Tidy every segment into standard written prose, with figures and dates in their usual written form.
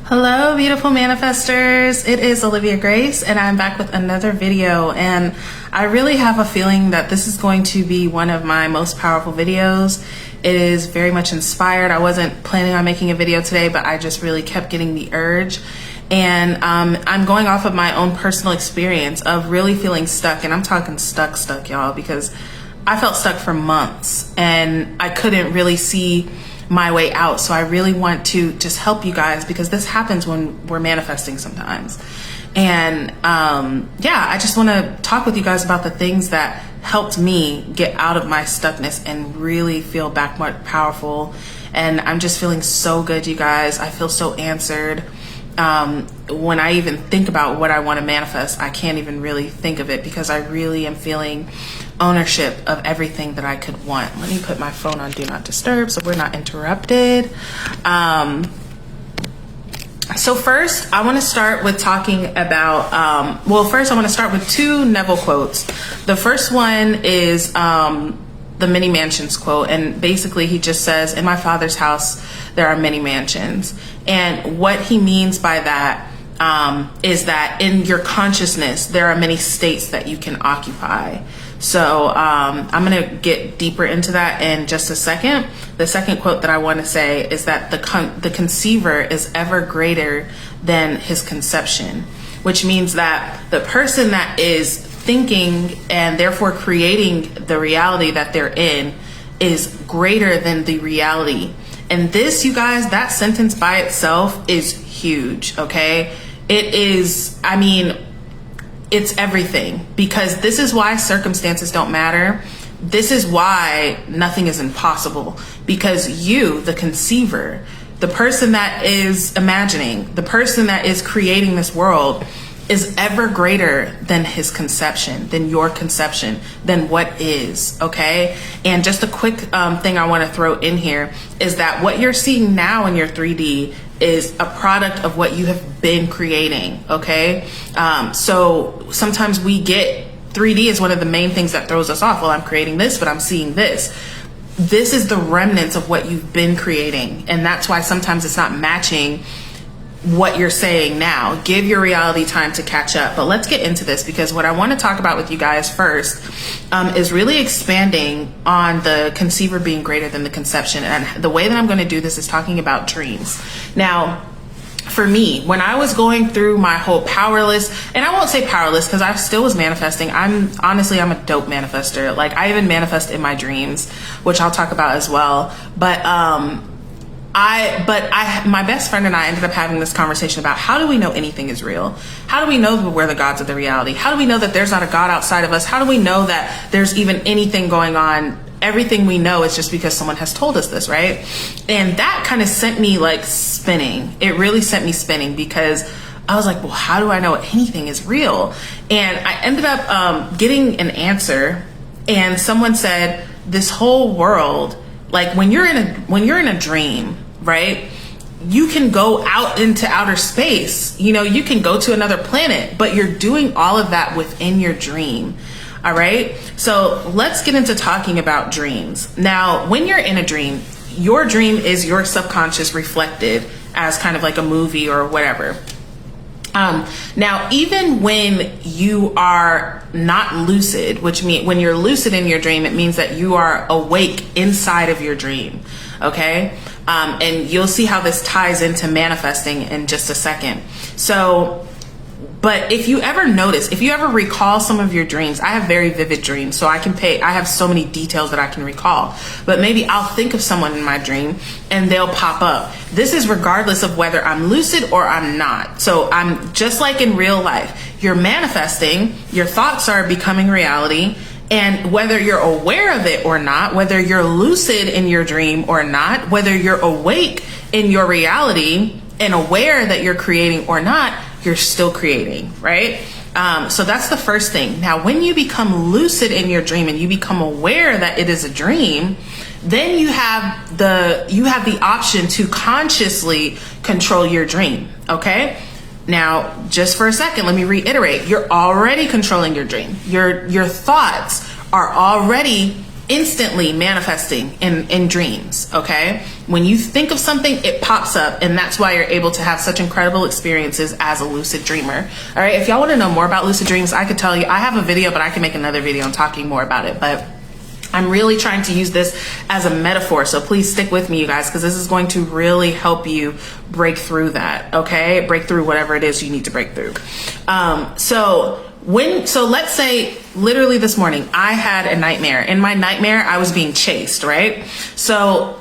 Hello, beautiful manifestors. It is Olivia Grace, and I'm back with another video. And I really have a feeling that this is going to be one of my most powerful videos. It is very much inspired. I wasn't planning on making a video today, but I just really kept getting the urge. And I'm going off of my own personal experience of really feeling stuck. And I'm talking stuck, y'all, because I felt stuck for months and I couldn't really see my way out. So I really want to just help you guys, because this happens when we're manifesting sometimes. And yeah, I just want to talk with you guys about the things that helped me get out of my stuckness and really feel back more powerful. And I'm just feeling so good, you guys. I feel so answered. When I even think about what I want to manifest, I can't even really think of it, because I really am feeling ownership of everything that I could want. Let me put my phone on do not disturb so we're not interrupted. So first I want to start with talking about, well, first I want to start with two Neville quotes. The first one is the many mansions quote, and basically he just says, in my Father's house there are many mansions. And what he means by that is that in your consciousness there are many states that you can occupy. So I'm gonna get deeper into that in just a second. The second quote that I want to say is that the conceiver is ever greater than his conception, which means that the person that is thinking and therefore creating the reality that they're in is greater than the reality. And this, you guys, that sentence by itself is huge, okay? It is, I mean, it's everything, because this is why circumstances don't matter. This is why nothing is impossible, because you, the conceiver, the person that is imagining, the person that is creating this world, is ever greater than his conception, than your conception, than what is, okay? And just a quick thing I want to throw in here is that what you're seeing now in your 3D is a product of what you have been creating, okay? So sometimes we get 3D is one of the main things that throws us off. Well, I'm creating this, but I'm seeing this. This is the remnants of what you've been creating. And that's why sometimes it's not matching what you're saying now. Give your reality time to catch up. But let's get into this, because what I want to talk about with you guys first is really expanding on the conceiver being greater than the conception. And the way that I'm going to do this is talking about dreams. Now, for me, when I was going through my whole powerless, and I won't say powerless because I still was manifesting. I'm a dope manifester. Like, I even manifest in my dreams, which I'll talk about as well. But my best friend and I ended up having this conversation about, how do we know anything is real? How do we know that we're the gods of the reality? How do we know that there's not a God outside of us? How do we know that there's even anything going on? Everything we know is just because someone has told us this, right? And that kind of sent me like spinning. It really sent me spinning, because I was like, well, how do I know anything is real? And I ended up getting an answer, and someone said, this whole world, like when you're in a dream, right? You can go out into outer space, you know, you can go to another planet, but you're doing all of that within your dream. All right. So let's get into talking about dreams. Now, when you're in a dream, your dream is your subconscious reflected as kind of like a movie or whatever. Now, even when you are not lucid, which means when you're lucid in your dream, it means that you are awake inside of your dream. Okay. And you'll see how this ties into manifesting in just a second. So, but if you ever notice, if you ever recall some of your dreams, I have very vivid dreams, so I have so many details that I can recall, but maybe I'll think of someone in my dream and they'll pop up. This is regardless of whether I'm lucid or I'm not. So I'm just like in real life, you're manifesting, your thoughts are becoming reality. And whether you're aware of it or not, whether you're lucid in your dream or not, whether you're awake in your reality and aware that you're creating or not, you're still creating, right? So that's the first thing. Now, when you become lucid in your dream and you become aware that it is a dream, then you have the option to consciously control your dream, okay? Now, just for a second, let me reiterate, you're already controlling your dream. Your thoughts are already instantly manifesting in dreams, okay? When you think of something, it pops up, and that's why you're able to have such incredible experiences as a lucid dreamer. All right, if y'all want to know more about lucid dreams, I could tell you. I have a video, but I can make another video on talking more about it. But I'm really trying to use this as a metaphor, so please stick with me, you guys, because this is going to really help you break through that, okay? Break through whatever it is you need to break through. So let's say literally this morning, I had a nightmare. In my nightmare, I was being chased, right? So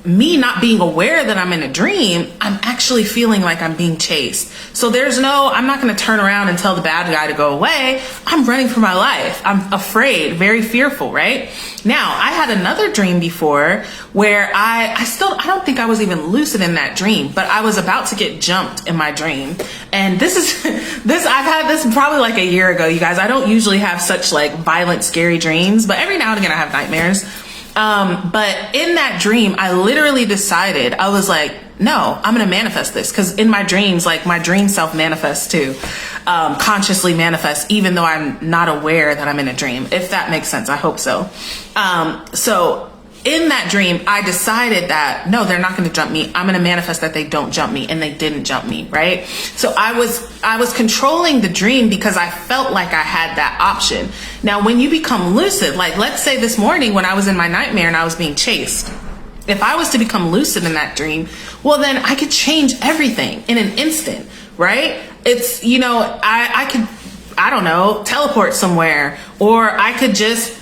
me not being aware that I'm in a dream, I'm actually feeling like I'm being chased. So I'm not going to turn around and tell the bad guy to go away. I'm running for my life. I'm afraid, very fearful, right? Now, I had another dream before where I don't think I was even lucid in that dream, but I was about to get jumped in my dream. And I've had this probably like a year ago, you guys. I don't usually have such like violent, scary dreams, but every now and again I have nightmares. But in that dream, I literally decided, I was like, no, I'm going to manifest this. Cause in my dreams, like my dream self manifests too, consciously manifests, even though I'm not aware that I'm in a dream, if that makes sense. I hope so. So in that dream, I decided that no, they're not going to jump me. I'm going to manifest that they don't jump me, and they didn't jump me. Right. So I was controlling the dream because I felt like I had that option. Now, when you become lucid, like let's say this morning when I was in my nightmare and I was being chased, if I was to become lucid in that dream, well, then I could change everything in an instant. Right. It's, I could, I don't know, teleport somewhere, or I could just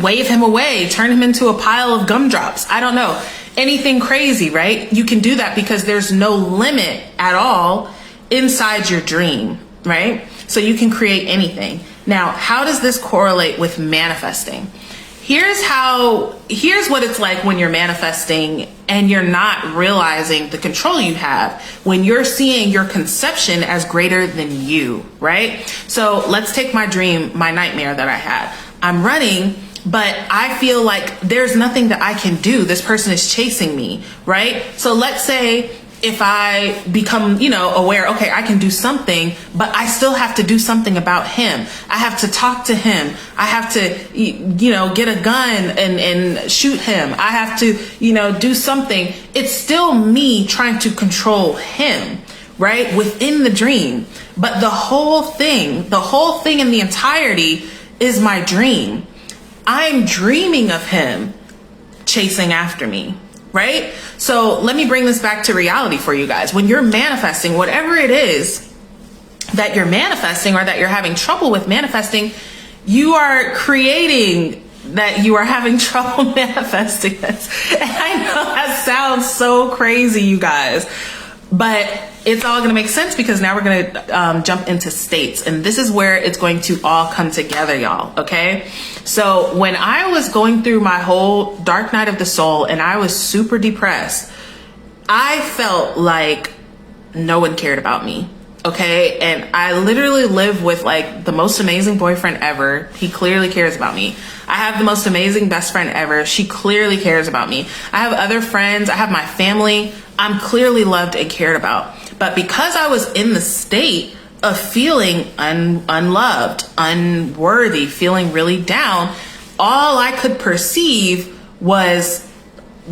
wave him away, turn him into a pile of gumdrops. I don't know, anything crazy, right? You can do that because there's no limit at all inside your dream, right? So you can create anything. Now, how does this correlate with manifesting? Here's what it's like when you're manifesting and you're not realizing the control you have, when you're seeing your conception as greater than you, right? So let's take my dream, my nightmare that I had. I'm running, but I feel like there's nothing that I can do. This person is chasing me, right? So let's say if I become, aware, okay, I can do something, but I still have to do something about him. I have to talk to him. I have to, get a gun and shoot him. I have to, do something. It's still me trying to control him, right? Within the dream. But the whole thing in the entirety is my dream. I'm dreaming of him chasing after me, right? So let me bring this back to reality for you guys. When you're manifesting, whatever it is that you're manifesting or that you're having trouble with manifesting, you are creating that you are having trouble manifesting this. And I know that sounds so crazy, you guys, but it's all going to make sense because now we're going to jump into states. And this is where it's going to all come together, y'all. Okay. So when I was going through my whole dark night of the soul and I was super depressed, I felt like no one cared about me. Okay. And I literally live with like the most amazing boyfriend ever. He clearly cares about me. I have the most amazing best friend ever. She clearly cares about me. I have other friends. I have my family. I'm clearly loved and cared about. But because I was in the state of feeling unloved, unworthy, feeling really down, all I could perceive was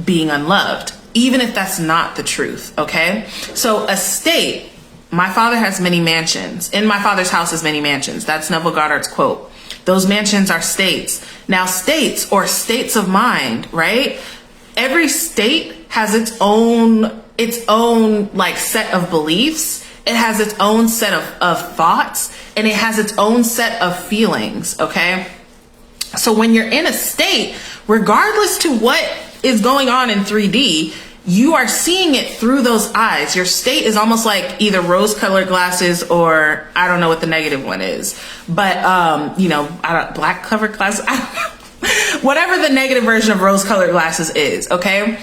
being unloved, even if that's not the truth. Okay. So a state, my father has many mansions. In my father's house is many mansions. That's Neville Goddard's quote. Those mansions are states. Now states or states of mind, right? Every state has its own like set of beliefs. It has its own set of thoughts, and it has its own set of feelings. Okay. So when you're in a state, regardless to what is going on in 3D, you are seeing it through those eyes. Your state is almost like either rose-colored glasses or I don't know what the negative one is, but black-covered glasses. I don't know. Whatever the negative version of rose-colored glasses is. Okay,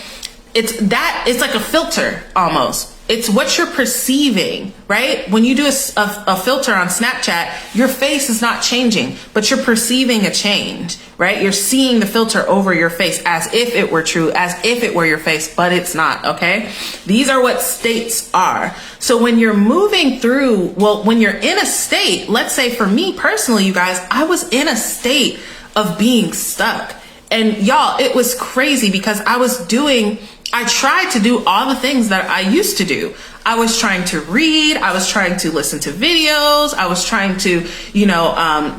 it's like a filter almost. It's what you're perceiving, right? When you do a filter on Snapchat, your face is not changing, but you're perceiving a change, right? You're seeing the filter over your face as if it were true, as if it were your face, but it's not, okay? These are what states are. So when you're moving through, when you're in a state, let's say for me personally, you guys, I was in a state of being stuck. And y'all, it was crazy because I I tried to do all the things that I used to do. I was trying to read. I was trying to listen to videos. I was trying to,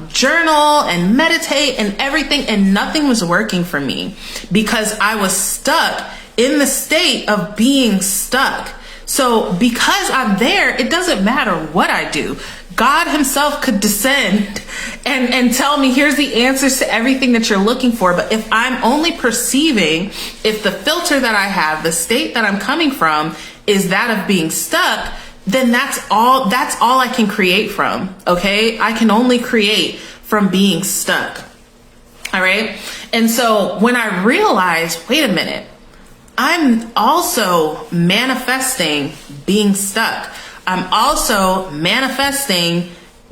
journal and meditate and everything. And nothing was working for me because I was stuck in the state of being stuck. So because I'm there, it doesn't matter what I do. God himself could descend and tell me, here's the answers to everything that you're looking for. But if I'm only perceiving, if the filter that I have, the state that I'm coming from is that of being stuck, then that's all I can create from. Okay. I can only create from being stuck. All right. And so when I realized, wait a minute, I'm also manifesting being stuck. I'm also manifesting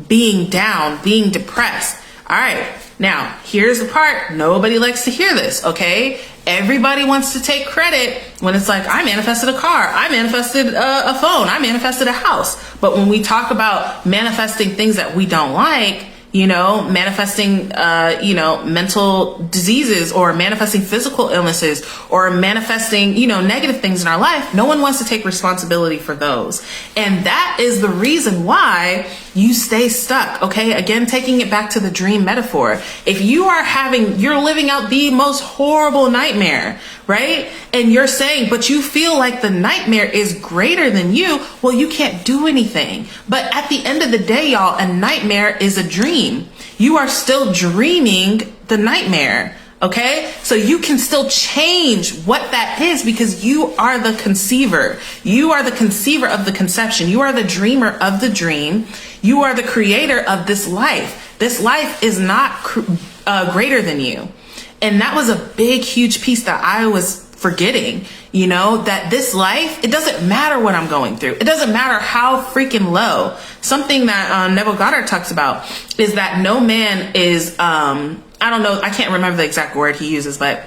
being down, being depressed. All right. Now, here's the part. Nobody likes to hear this. Okay. Everybody wants to take credit when it's like, I manifested a car. I manifested a phone. I manifested a house. But when we talk about manifesting things that we don't like, manifesting, mental diseases or manifesting physical illnesses or manifesting, negative things in our life, no one wants to take responsibility for those. And that is the reason why you stay stuck. Okay. Again, taking it back to the dream metaphor. If you're living out the most horrible nightmare, right? And you're saying, but you feel like the nightmare is greater than you. Well, you can't do anything. But at the end of the day, y'all, a nightmare is a dream. You are still dreaming the nightmare. Okay. So you can still change what that is because you are the conceiver. You are the conceiver of the conception. You are the dreamer of the dream. You are the creator of this life. This life is not greater than you. And that was a big, huge piece that I was forgetting, that this life, it doesn't matter what I'm going through. It doesn't matter how freaking low. Something that Neville Goddard talks about is that no man is, I don't know, I can't remember the exact word he uses, but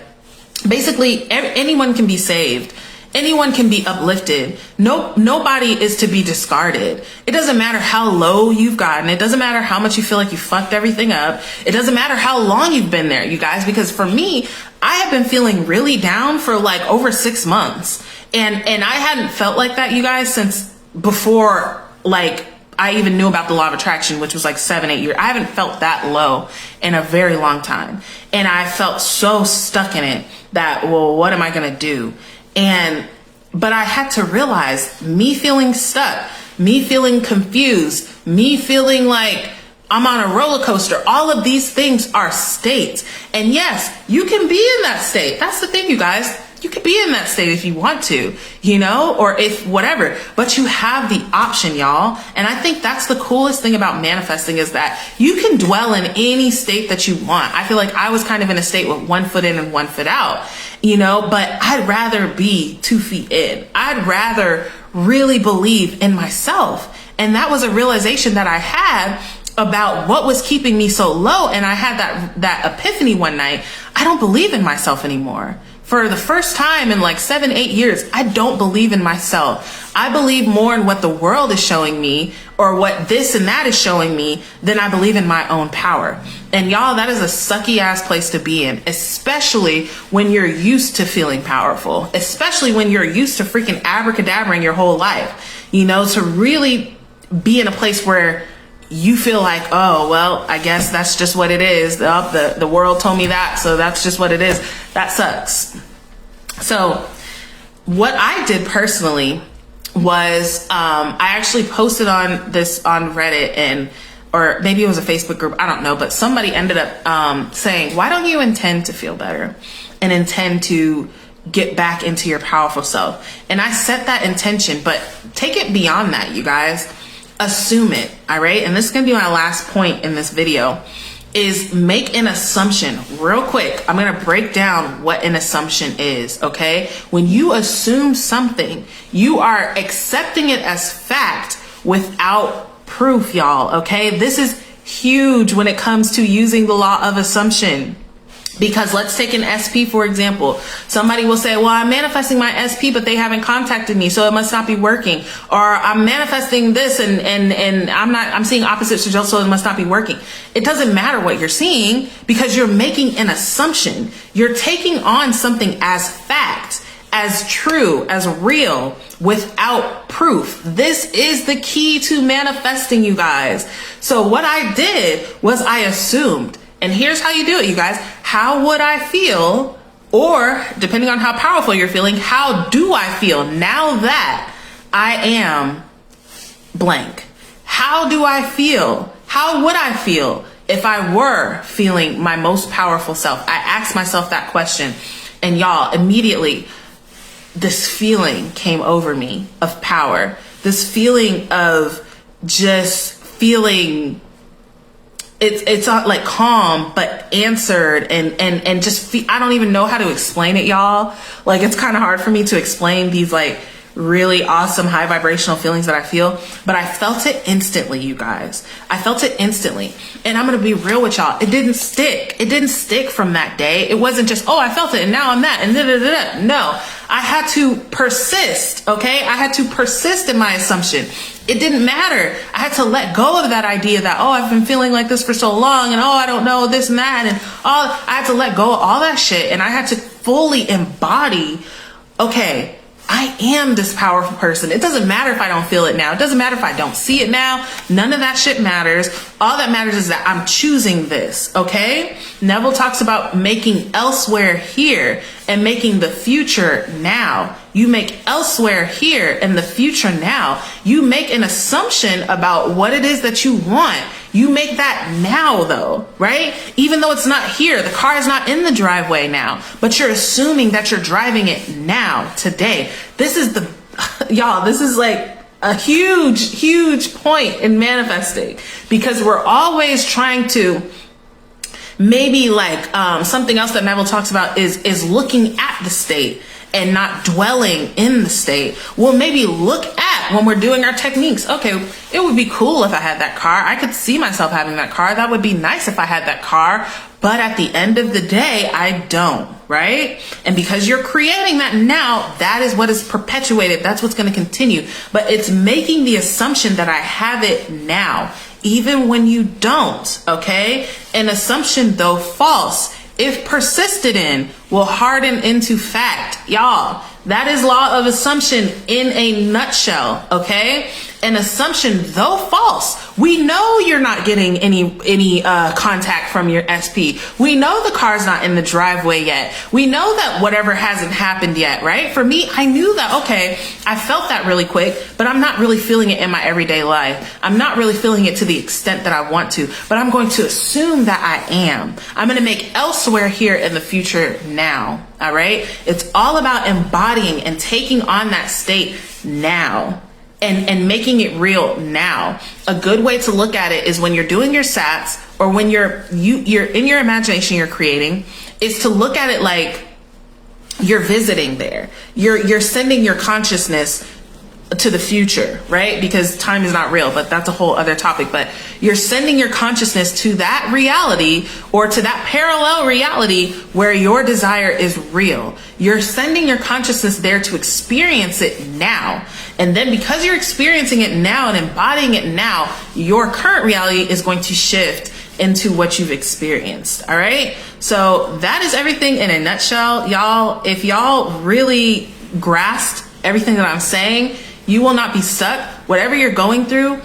basically anyone can be saved. Anyone can be uplifted. Nobody is to be discarded. It doesn't matter how low you've gotten. It doesn't matter how much you feel like you fucked everything up. It doesn't matter how long you've been there, you guys, because for me, I have been feeling really down for like over 6 months. And I hadn't felt like that, you guys, since before, like, I even knew about the law of attraction, which was like 7-8 years. I haven't felt that low in a very long time. And I felt so stuck in it that, well, what am I going to do? But I had to realize me feeling stuck, me feeling confused, me feeling like I'm on a roller coaster. All of these things are states. And yes, you can be in that state. That's the thing, you guys. You could be in that state if you want to, or if whatever, but you have the option, y'all. And I think that's the coolest thing about manifesting is that you can dwell in any state that you want. I feel like I was kind of in a state with 1 foot in and 1 foot out, but I'd rather be 2 feet in. I'd rather really believe in myself. And that was a realization that I had about what was keeping me so low. And I had that epiphany one night. I don't believe in myself anymore. For the first time in like 7-8 years, I don't believe in myself. I believe more in what the world is showing me or what this and that is showing me than I believe in my own power. And y'all, that is a sucky ass place to be in, especially when you're used to feeling powerful, especially when you're used to freaking abracadabraing your whole life, to really be in a place where you feel like, oh, well, I guess that's just what it is. The world told me that, so that's just what it is. That sucks. So what I did personally was I actually posted on Reddit or maybe it was a Facebook group, I don't know, but somebody ended up saying, why don't you intend to feel better and intend to get back into your powerful self? And I set that intention, but take it beyond that, you guys. Assume it. All right. And this is going to be my last point in this video is make an assumption real quick. I'm going to break down what an assumption is. Okay. When you assume something, you are accepting it as fact without proof, y'all. Okay. This is huge when it comes to using the law of assumption. Because let's take an SP, for example. Somebody will say, well, I'm manifesting my SP, but they haven't contacted me, so it must not be working. Or I'm manifesting this and I'm seeing opposite results, so it must not be working. It doesn't matter what you're seeing because you're making an assumption. You're taking on something as fact. as true, as real, without proof. This is the key to manifesting, you guys. So what I did was I assumed, and here's how you do it, you guys. How would I feel? Or depending on how powerful you're feeling, how do I feel now that I am blank? How do I feel? How would I feel if I were feeling my most powerful self? I asked myself that question, and y'all, immediately this feeling came over me of power, this feeling of just feeling it's not like calm, but answered and just I don't even know how to explain it, y'all. Like, it's kind of hard for me to explain these like really awesome high vibrational feelings that I feel, but I felt it instantly, you guys. I felt it instantly. And I'm going to be real with y'all. It didn't stick. It didn't stick from that day. It wasn't just, oh, I felt it and now I'm that and da-da-da-da. No, I had to persist. Okay. I had to persist in my assumption. It didn't matter. I had to let go of that idea that, oh, I've been feeling like this for so long and oh, I don't know this and that. And all, I had to let go of all that shit. And I had to fully embody, okay, I am this powerful person. It doesn't matter if I don't feel it now. It doesn't matter if I don't see it now. None of that shit matters. All that matters is that I'm choosing this, okay? Neville talks about making elsewhere here and making the future now. You make elsewhere here and the future now. You make an assumption about what it is that you want. You make that now though, right? Even though it's not here, the car is not in the driveway now, but you're assuming that you're driving it now, today. This is y'all, this is like a huge, huge point in manifesting, because we're always trying to maybe like something else that Neville talks about is looking at the state and not dwelling in the state. We'll maybe look at when we're doing our techniques. Okay, it would be cool if I had that car. I could see myself having that car. That would be nice if I had that car. But at the end of the day, I don't, right? And because you're creating that now, that is what is perpetuated. That's what's going to continue. But it's making the assumption that I have it now, even when you don't, okay? An assumption, though false, if persisted in, will harden into fact. Y'all, that is law of assumption in a nutshell, okay? An assumption, though false, we know you're not getting any contact from your SP. We know the car's not in the driveway yet. We know that whatever hasn't happened yet, right? For me, I knew that, okay, I felt that really quick, but I'm not really feeling it in my everyday life. I'm not really feeling it to the extent that I want to, but I'm going to assume that I am. I'm going to make elsewhere here in the future now, all right? It's all about embodying and taking on that state now. And making it real now. A good way to look at it is when you're doing your sats, or when you're in your imagination you're creating, is to look at it like you're visiting there. You're sending your consciousness to the future, right? Because time is not real, but that's a whole other topic. But you're sending your consciousness to that reality, or to that parallel reality where your desire is real. You're sending your consciousness there to experience it now. And then because you're experiencing it now and embodying it now, your current reality is going to shift into what you've experienced. All right. So that is everything in a nutshell, y'all. If y'all really grasped everything that I'm saying, you will not be stuck. Whatever you're going through,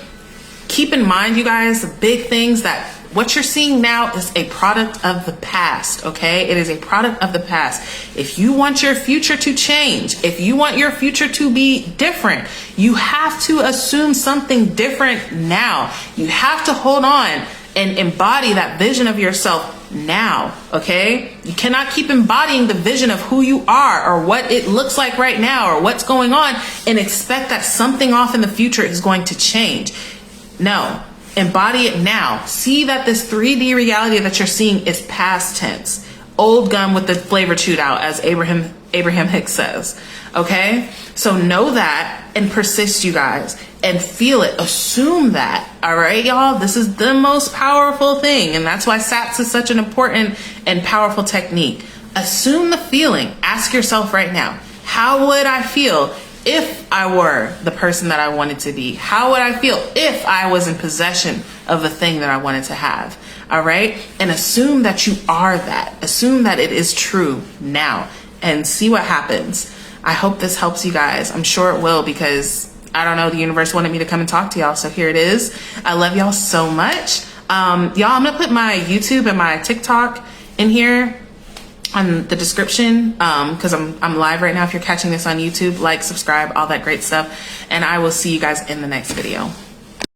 keep in mind, you guys, the big things that what you're seeing now is a product of the past, okay? It is a product of the past. If you want your future to change, if you want your future to be different, you have to assume something different now. You have to hold on and embody that vision of yourself now, okay? You cannot keep embodying the vision of who you are or what it looks like right now or what's going on and expect that something off in the future is going to change. No, embody it now. See that this 3D reality that you're seeing is past tense. Old gum with the flavor chewed out, as Abraham Hicks says, okay? So know that and persist, you guys, and feel it. Assume that, all right, y'all? This is the most powerful thing, and that's why SATS is such an important and powerful technique. Assume the feeling. Ask yourself right now, how would I feel if I were the person that I wanted to be? How would I feel if I was in possession of the thing that I wanted to have? All right? And assume that you are that. Assume that it is true now and see what happens. I hope this helps you guys. I'm sure it will, because I don't know, the universe wanted me to come and talk to y'all, so here it is. I love y'all so much. Y'all, I'm gonna put my YouTube and my TikTok in here on the description, because I'm live right now. If you're catching this on YouTube, like, subscribe, all that great stuff, and I will see you guys in the next video.